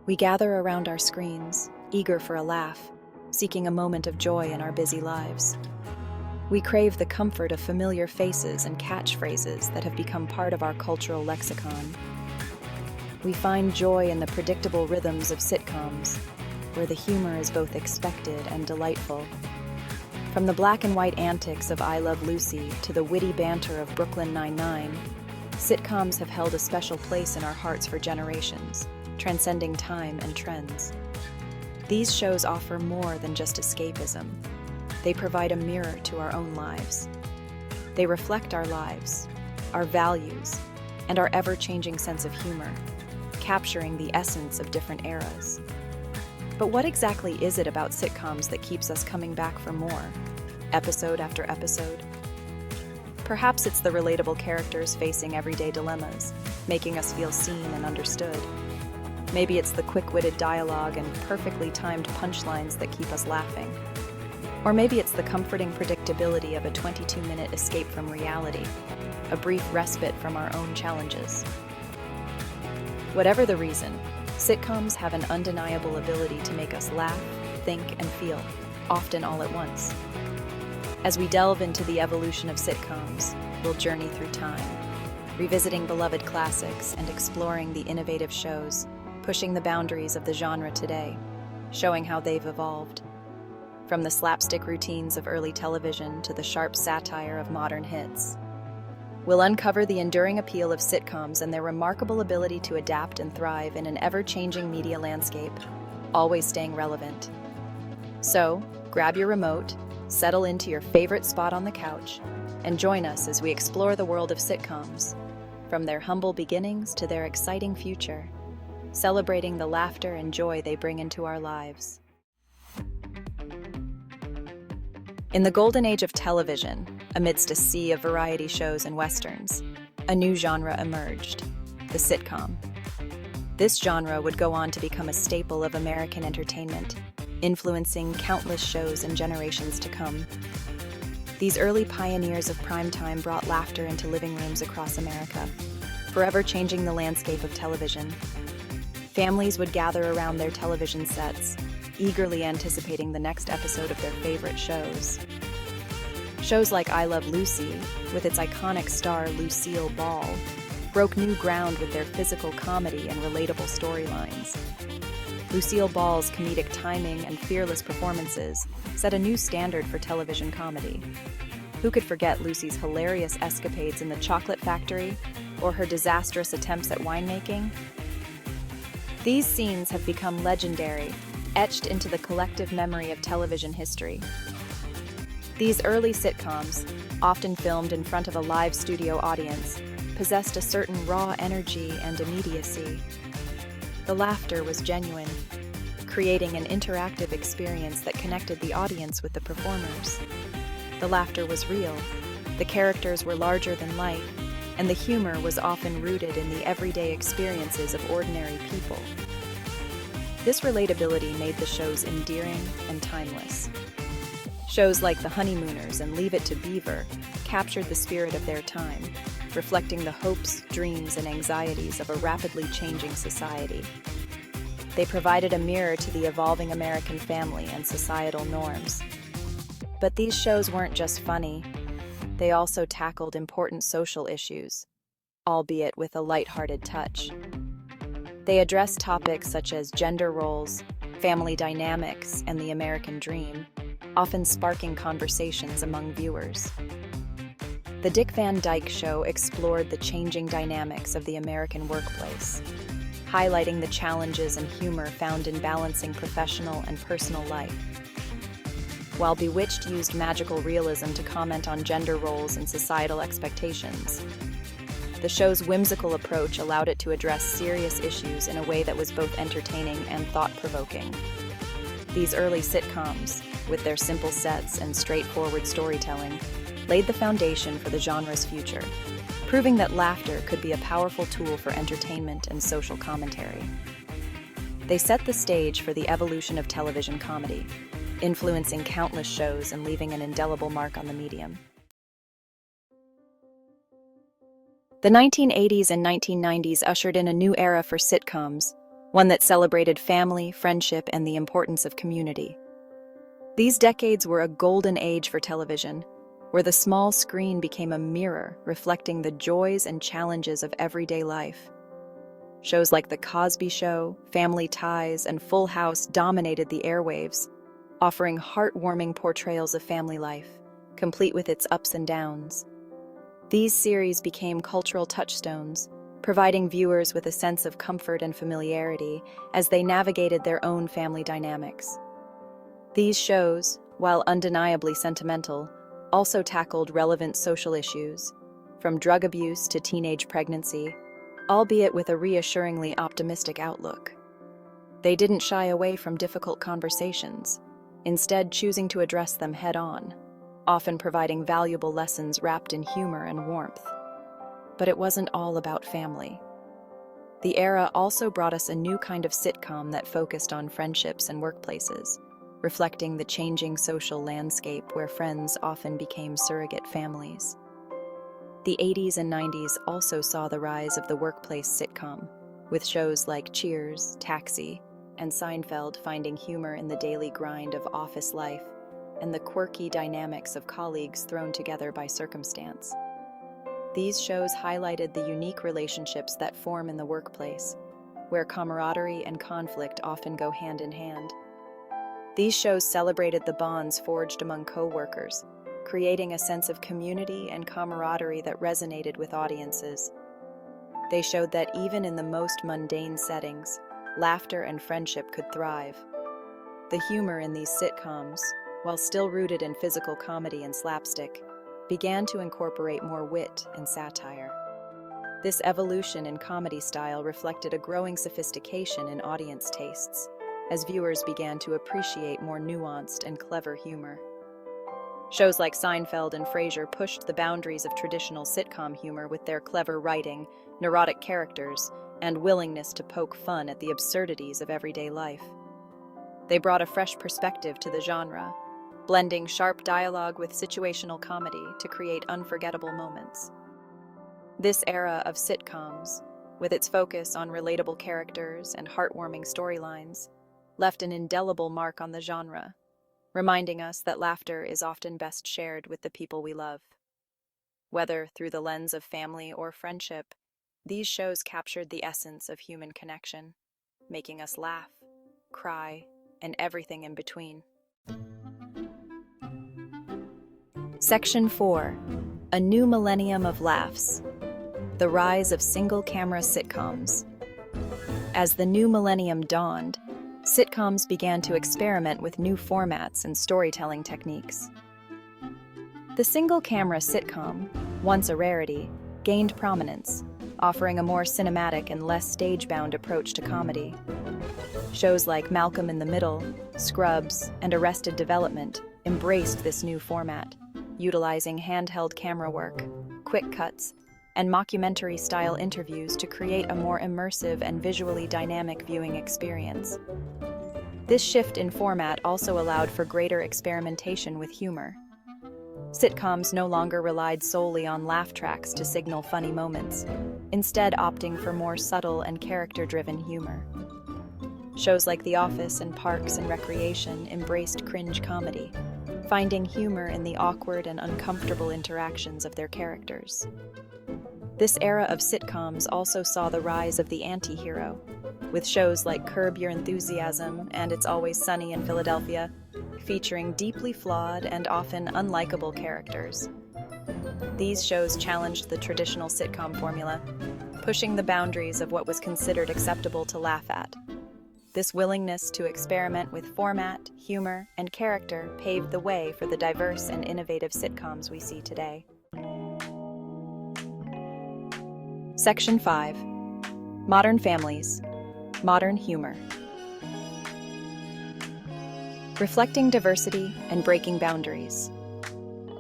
We gather around our screens, eager for a laugh, seeking a moment of joy in our busy lives. We crave the comfort of familiar faces and catchphrases that have become part of our cultural lexicon. We find joy in the predictable rhythms of sitcoms, where the humor is both expected and delightful. From the black and white antics of I Love Lucy to the witty banter of Brooklyn Nine-Nine, sitcoms have held a special place in our hearts for generations, transcending time and trends. These shows offer more than just escapism. They provide a mirror to our own lives. They reflect our lives, our values, and our ever-changing sense of humor, capturing the essence of different eras. But what exactly is it about sitcoms that keeps us coming back for more, episode after episode? Perhaps it's the relatable characters facing everyday dilemmas, making us feel seen and understood. Maybe it's the quick-witted dialogue and perfectly timed punchlines that keep us laughing. Or maybe it's the comforting predictability of a 22-minute escape from reality, a brief respite from our own challenges. Whatever the reason, sitcoms have an undeniable ability to make us laugh, think, and feel, often all at once. As we delve into the evolution of sitcoms, we'll journey through time, revisiting beloved classics and exploring the innovative shows, pushing the boundaries of the genre today, showing how they've evolved. From the slapstick routines of early television to the sharp satire of modern hits. We'll uncover the enduring appeal of sitcoms and their remarkable ability to adapt and thrive in an ever-changing media landscape, always staying relevant. So, grab your remote, settle into your favorite spot on the couch, and join us as we explore the world of sitcoms, from their humble beginnings to their exciting future, celebrating the laughter and joy they bring into our lives. In the golden age of television, amidst a sea of variety shows and westerns, a new genre emerged, the sitcom. This genre would go on to become a staple of American entertainment, influencing countless shows and generations to come. These early pioneers of primetime brought laughter into living rooms across America, forever changing the landscape of television. Families would gather around their television sets, eagerly anticipating the next episode of their favorite shows. Shows like I Love Lucy, with its iconic star Lucille Ball, broke new ground with their physical comedy and relatable storylines. Lucille Ball's comedic timing and fearless performances set a new standard for television comedy. Who could forget Lucy's hilarious escapades in the chocolate factory or her disastrous attempts at winemaking? These scenes have become legendary, etched into the collective memory of television history. These early sitcoms, often filmed in front of a live studio audience, possessed a certain raw energy and immediacy. The laughter was genuine, creating an interactive experience that connected the audience with the performers. The laughter was real, the characters were larger than life, and the humor was often rooted in the everyday experiences of ordinary people. This relatability made the shows endearing and timeless. Shows like The Honeymooners and Leave It to Beaver captured the spirit of their time, reflecting the hopes, dreams, and anxieties of a rapidly changing society. They provided a mirror to the evolving American family and societal norms. But these shows weren't just funny. They also tackled important social issues, albeit with a lighthearted touch. They addressed topics such as gender roles, family dynamics, and the American dream, often sparking conversations among viewers. The Dick Van Dyke Show explored the changing dynamics of the American workplace, highlighting the challenges and humor found in balancing professional and personal life. While Bewitched used magical realism to comment on gender roles and societal expectations, the show's whimsical approach allowed it to address serious issues in a way that was both entertaining and thought-provoking. These early sitcoms, with their simple sets and straightforward storytelling, laid the foundation for the genre's future, proving that laughter could be a powerful tool for entertainment and social commentary. They set the stage for the evolution of television comedy, influencing countless shows and leaving an indelible mark on the medium. The 1980s and 1990s ushered in a new era for sitcoms, one that celebrated family, friendship, and the importance of community. These decades were a golden age for television, where the small screen became a mirror reflecting the joys and challenges of everyday life. Shows like The Cosby Show, Family Ties, and Full House dominated the airwaves, offering heartwarming portrayals of family life, complete with its ups and downs. These series became cultural touchstones, providing viewers with a sense of comfort and familiarity as they navigated their own family dynamics. These shows, while undeniably sentimental, also tackled relevant social issues, from drug abuse to teenage pregnancy, albeit with a reassuringly optimistic outlook. They didn't shy away from difficult conversations, instead choosing to address them head-on, often providing valuable lessons wrapped in humor and warmth. But it wasn't all about family. The era also brought us a new kind of sitcom that focused on friendships and workplaces, reflecting the changing social landscape where friends often became surrogate families. The 80s and 90s also saw the rise of the workplace sitcom, with shows like Cheers, Taxi, and Seinfeld finding humor in the daily grind of office life and the quirky dynamics of colleagues thrown together by circumstance. These shows highlighted the unique relationships that form in the workplace, where camaraderie and conflict often go hand in hand. These shows celebrated the bonds forged among co-workers, creating a sense of community and camaraderie that resonated with audiences. They showed that even in the most mundane settings, laughter and friendship could thrive. The humor in these sitcoms, while still rooted in physical comedy and slapstick, began to incorporate more wit and satire. This evolution in comedy style reflected a growing sophistication in audience tastes, as viewers began to appreciate more nuanced and clever humor. Shows like Seinfeld and Frasier pushed the boundaries of traditional sitcom humor with their clever writing, neurotic characters, and willingness to poke fun at the absurdities of everyday life. They brought a fresh perspective to the genre, blending sharp dialogue with situational comedy to create unforgettable moments. This era of sitcoms, with its focus on relatable characters and heartwarming storylines, left an indelible mark on the genre, reminding us that laughter is often best shared with the people we love. Whether through the lens of family or friendship, these shows captured the essence of human connection, making us laugh, cry, and everything in between. Section 4. A New Millennium of Laughs. The Rise of Single-Camera Sitcoms. As the new millennium dawned, sitcoms began to experiment with new formats and storytelling techniques. The single-camera sitcom, once a rarity, gained prominence, offering a more cinematic and less stage-bound approach to comedy. Shows like Malcolm in the Middle, Scrubs, and Arrested Development embraced this new format, utilizing handheld camera work, quick cuts, and mockumentary-style interviews to create a more immersive and visually dynamic viewing experience. This shift in format also allowed for greater experimentation with humor. Sitcoms no longer relied solely on laugh tracks to signal funny moments, instead opting for more subtle and character-driven humor. Shows like The Office and Parks and Recreation embraced cringe comedy, finding humor in the awkward and uncomfortable interactions of their characters. This era of sitcoms also saw the rise of the anti-hero, with shows like Curb Your Enthusiasm and It's Always Sunny in Philadelphia, featuring deeply flawed and often unlikable characters. These shows challenged the traditional sitcom formula, pushing the boundaries of what was considered acceptable to laugh at. This willingness to experiment with format, humor, and character paved the way for the diverse and innovative sitcoms we see today. Section 5. Modern Families. Modern Humor. Reflecting diversity and breaking boundaries.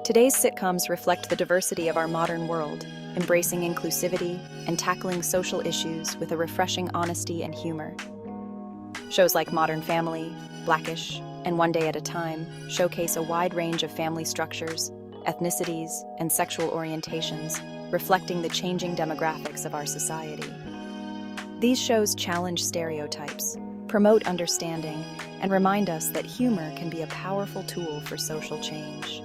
Today's sitcoms reflect the diversity of our modern world, embracing inclusivity and tackling social issues with a refreshing honesty and humor. Shows like Modern Family, Blackish, and One Day at a Time showcase a wide range of family structures, ethnicities, and sexual orientations, reflecting the changing demographics of our society. These shows challenge stereotypes, promote understanding, and remind us that humor can be a powerful tool for social change.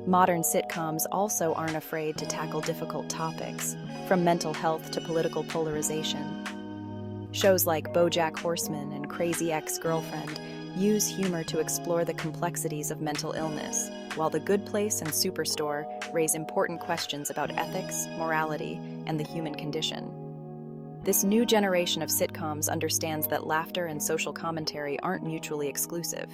Modern sitcoms also aren't afraid to tackle difficult topics, from mental health to political polarization. Shows like BoJack Horseman and Crazy Ex-Girlfriend use humor to explore the complexities of mental illness, while The Good Place and Superstore raise important questions about ethics, morality, and the human condition. This new generation of sitcoms understands that laughter and social commentary aren't mutually exclusive.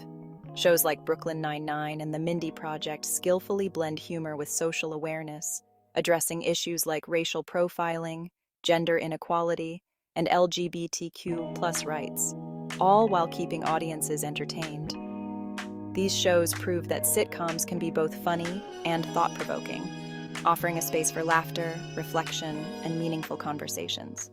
Shows like Brooklyn Nine-Nine and The Mindy Project skillfully blend humor with social awareness, addressing issues like racial profiling, gender inequality, and LGBTQ+ rights, all while keeping audiences entertained. These shows prove that sitcoms can be both funny and thought-provoking, offering a space for laughter, reflection, and meaningful conversations.